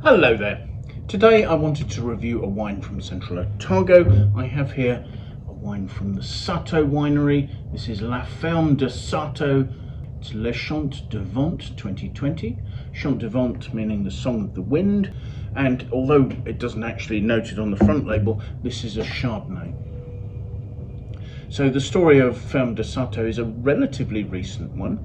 Hello there. Today I wanted to review a wine from Central Otago. I have here a wine from the Sato Winery. This is La Ferme de Sato. It's Le Chant Devote 2020. Chant Devote meaning the song of the wind. And although it doesn't actually note it on the front label, this is a Chardonnay. So the story of Ferme de Sato is a relatively recent one.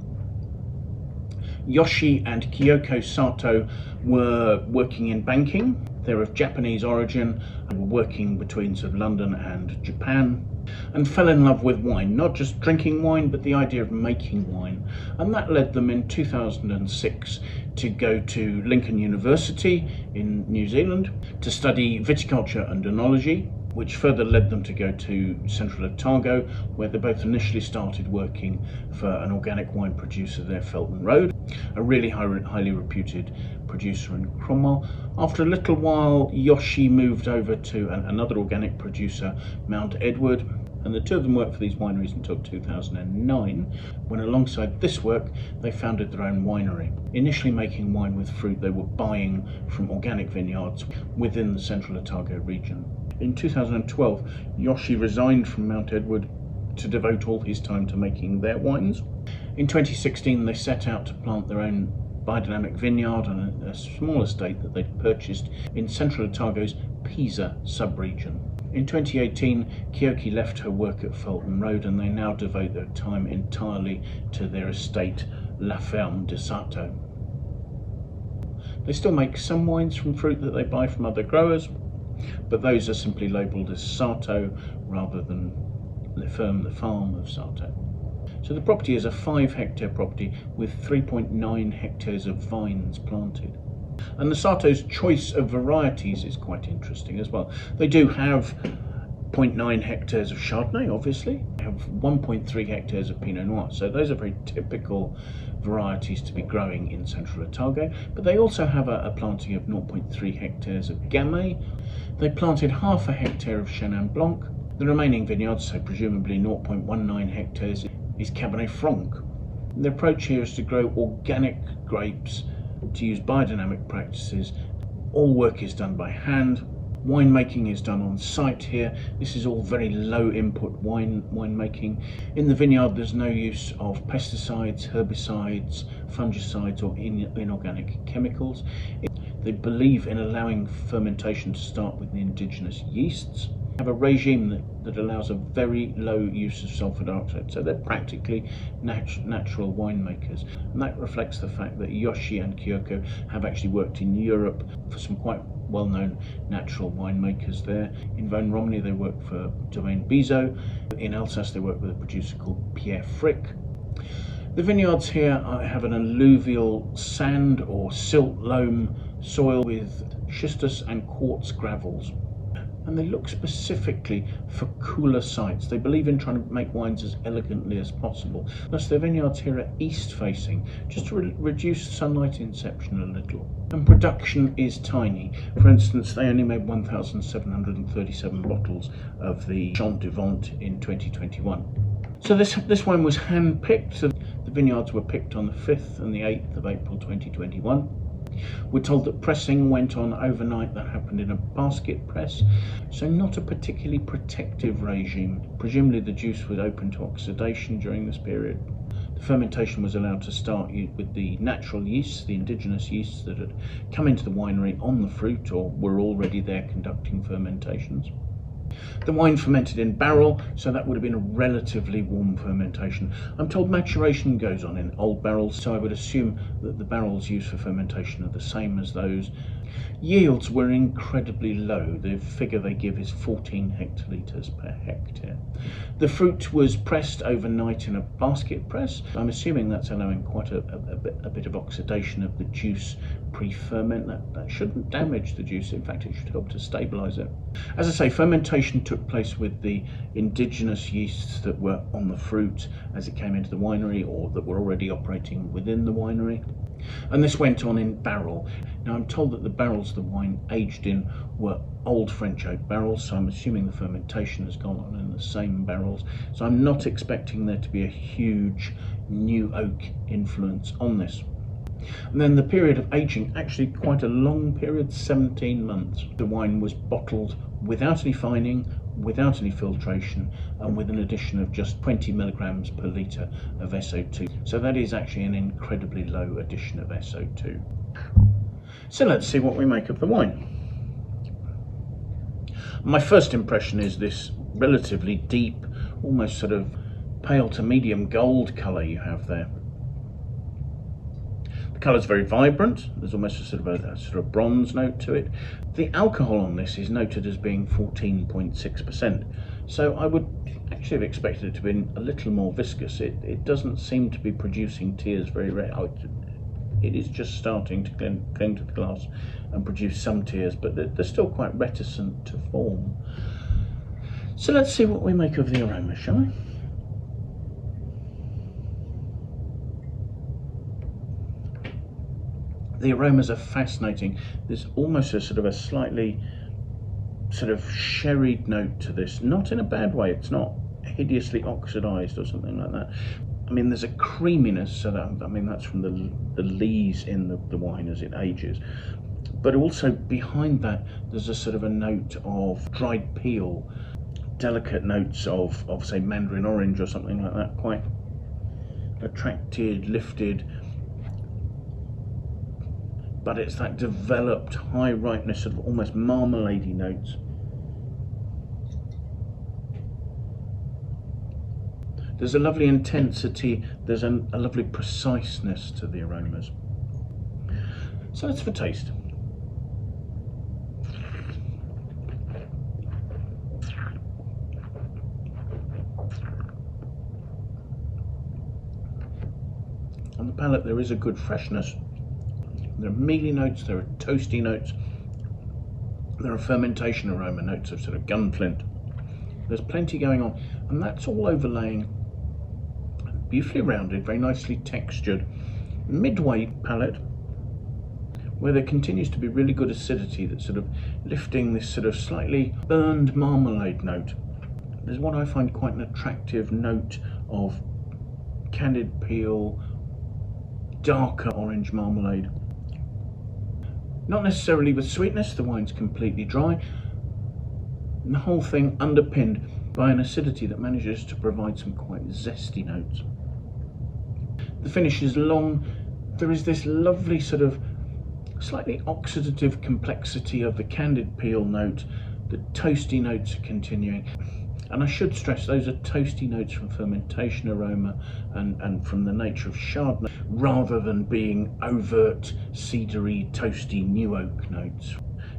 Yoshi and Kyoko Sato were working in banking. They're of Japanese origin and were working between sort of London and Japan, and fell in love with wine, not just drinking wine, but the idea of making wine. And that led them in 2006 to go to Lincoln University in New Zealand to study viticulture and enology, which further led them to go to Central Otago, where they both initially started working for an organic wine producer there, Felton Road, a really highly reputed producer in Cromwell. After a little while, Yoshi moved over to another organic producer, Mount Edward, and the two of them worked for these wineries until 2009, when alongside this work they founded their own winery, initially making wine with fruit they were buying from organic vineyards within the Central Otago region. In 2012, Yoshi resigned from Mount Edward to devote all his time to making their wines. In 2016, they set out to plant their own biodynamic vineyard on a small estate that they'd purchased in Central Otago's Pisa sub-region. In 2018, Kyoko left her work at Felton Road, and they now devote their time entirely to their estate, La Ferme de Sato. They still make some wines from fruit that they buy from other growers, but those are simply labelled as Sato rather than La Ferme, the farm of Sato. So the property is a 5-hectare property with 3.9 hectares of vines planted. And the Sato's choice of varieties is quite interesting as well. They do have 0.9 hectares of Chardonnay, obviously. They have 1.3 hectares of Pinot Noir. So those are very typical varieties to be growing in Central Otago. But they also have a planting of 0.3 hectares of Gamay. They planted half a hectare of Chenin Blanc. The remaining vineyards, so presumably 0.19 hectares, is Cabernet Franc. The approach here is to grow organic grapes, to use biodynamic practices. All work is done by hand. Winemaking is done on site here. This is all very low input winemaking. In the vineyard there's no use of pesticides, herbicides, fungicides or inorganic chemicals. They believe in allowing fermentation to start with the indigenous yeasts. They have a regime that allows a very low use of sulfur dioxide, so they're practically natural winemakers, and that reflects the fact that Yoshi and Kyoko have actually worked in Europe for some quite well-known natural winemakers there. In Von Romney they work for domaine Pisa. In Alsace they work with a producer called Pierre Frick. The vineyards here have an alluvial sand or silt loam soil with schistous and quartz gravels, and they look specifically for cooler sites. They believe in trying to make wines as elegantly as possible. Thus their vineyards here are east facing, just to reduce sunlight inception a little. And production is tiny. For instance, they only made 1,737 bottles of the Chant Devote in 2021. So this wine was hand-picked. So the vineyards were picked on the 5th and the 8th of April 2021. We're told that pressing went on overnight. That happened in a basket press, so not a particularly protective regime. Presumably the juice was open to oxidation during this period. The fermentation was allowed to start with the natural yeasts, the indigenous yeasts that had come into the winery on the fruit or were already there conducting fermentations. The wine fermented in barrel, so that would have been a relatively warm fermentation. I'm told maturation goes on in old barrels, so I would assume that the barrels used for fermentation are the same as those. Yields were incredibly low. The figure they give is 14 hectolitres per hectare. The fruit was pressed overnight in a basket press. I'm assuming that's allowing quite a bit of oxidation of the juice pre-ferment. That shouldn't damage the juice. In fact, it should help to stabilise it. As I say, fermentation took place with the indigenous yeasts that were on the fruit as it came into the winery or that were already operating within the winery. And this went on in barrel. Now I'm told that the barrels the wine aged in were old French oak barrels, so I'm assuming the fermentation has gone on in the same barrels. So I'm not expecting there to be a huge new oak influence on this. And then the period of aging, actually quite a long period, 17 months. The wine was bottled without any fining, without any filtration, and with an addition of just 20 milligrams per litre of SO2. So that is actually an incredibly low addition of SO2. So let's see what we make of the wine. My first impression is this relatively deep, almost sort of pale to medium gold colour you have there. The colour's very vibrant. There's almost a sort of bronze note to it. The alcohol on this is noted as being 14.6%. So I would actually have expected it to be a little more viscous. It doesn't seem to be producing tears very rarely. It is just starting to cling to the glass and produce some tears, but they're still quite reticent to form. So let's see what we make of the aroma, shall we? The aromas are fascinating. There's almost a sort of a slightly sort of sherried note to this, not in a bad way. It's not hideously oxidized or something like that. I mean, there's a creaminess, so that, I mean, that's from the lees in the wine as it ages. But also behind that, there's a sort of a note of dried peel, delicate notes of say, mandarin orange or something like that, quite attracted, lifted. But it's that developed high ripeness of almost marmalade-y notes. There's a lovely intensity, there's a lovely preciseness to the aromas. So let's for taste. On the palate there is a good freshness. There are mealy notes, there are toasty notes, there are fermentation aroma notes of sort of gunflint. There's plenty going on, and that's all overlaying beautifully rounded, very nicely textured, midway palate, where there continues to be really good acidity that's sort of lifting this sort of slightly burned marmalade note. There's what I find quite an attractive note of candied peel, darker orange marmalade. Not necessarily with sweetness, the wine's completely dry. And the whole thing underpinned by an acidity that manages to provide some quite zesty notes. The finish is long. There is this lovely sort of slightly oxidative complexity of the candied peel note. The toasty notes are continuing. And I should stress those are toasty notes from fermentation aroma and from the nature of Chardonnay, rather than being overt, cedary, toasty new oak notes.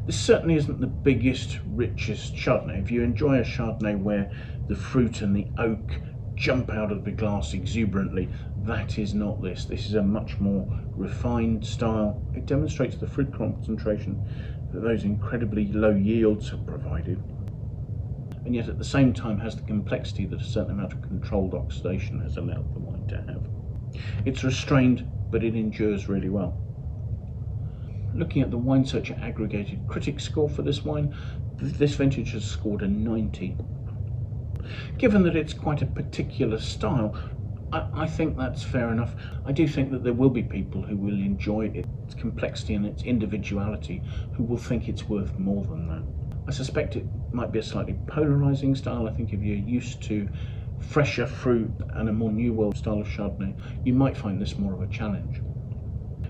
This certainly isn't the biggest, richest Chardonnay. If you enjoy a Chardonnay where the fruit and the oak jump out of the glass exuberantly, that is not this. This is a much more refined style. It demonstrates the fruit concentration that those incredibly low yields have provided, and yet at the same time has the complexity that a certain amount of controlled oxidation has allowed the wine to have. It's restrained, but it endures really well. Looking at the Wine Searcher aggregated critic score for this wine, this vintage has scored a 90. Given that it's quite a particular style, I think that's fair enough. I do think that there will be people who will enjoy its complexity and its individuality, who will think it's worth more than that. I suspect it might be a slightly polarising style. I think if you're used to fresher fruit and a more New World style of Chardonnay, you might find this more of a challenge.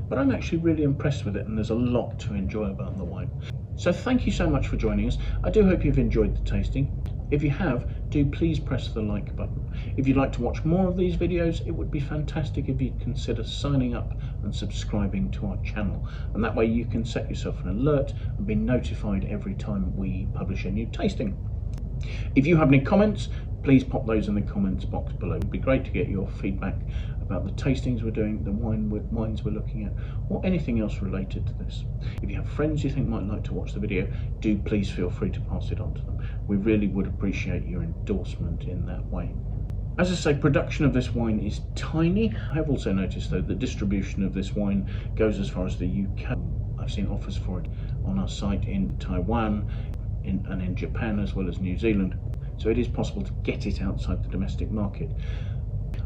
But I'm actually really impressed with it, and there's a lot to enjoy about the wine. So thank you so much for joining us. I do hope you've enjoyed the tasting. If you have, do please press the like button. If you'd like to watch more of these videos, it would be fantastic if you'd consider signing up and subscribing to our channel. And that way you can set yourself an alert and be notified every time we publish a new tasting. If you have any comments, please pop those in the comments box below. It would be great to get your feedback about the tastings we're doing, the wines we're looking at, or anything else related to this. If you have friends you think might like to watch the video, do please feel free to pass it on to them. We really would appreciate your endorsement in that way. As I say, production of this wine is tiny. I have also noticed though the distribution of this wine goes as far as the UK. I've seen offers for it on our site in Taiwan and in Japan as well as New Zealand. So it is possible to get it outside the domestic market.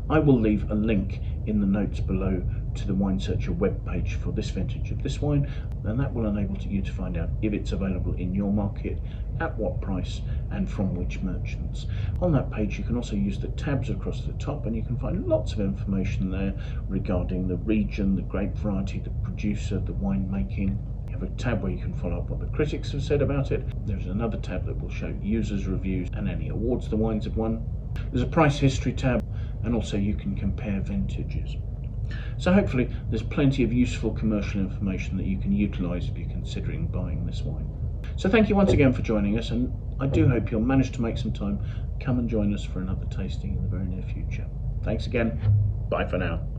I will leave a link in the notes below to the Wine Searcher webpage for this vintage of this wine, and that will enable you to find out if it's available in your market, at what price, and from which merchants. On that page you can also use the tabs across the top, and you can find lots of information there regarding the region, the grape variety, the producer, the winemaking. You have a tab where you can follow up what the critics have said about it. There's another tab that will show users' reviews and any awards the wines have won. There's a price history tab, and also you can compare vintages. So hopefully there's plenty of useful commercial information that you can utilise if you're considering buying this wine. So thank you once again for joining us, and I do hope you'll manage to make some time, come and join us for another tasting in the very near future. Thanks again. Bye for now.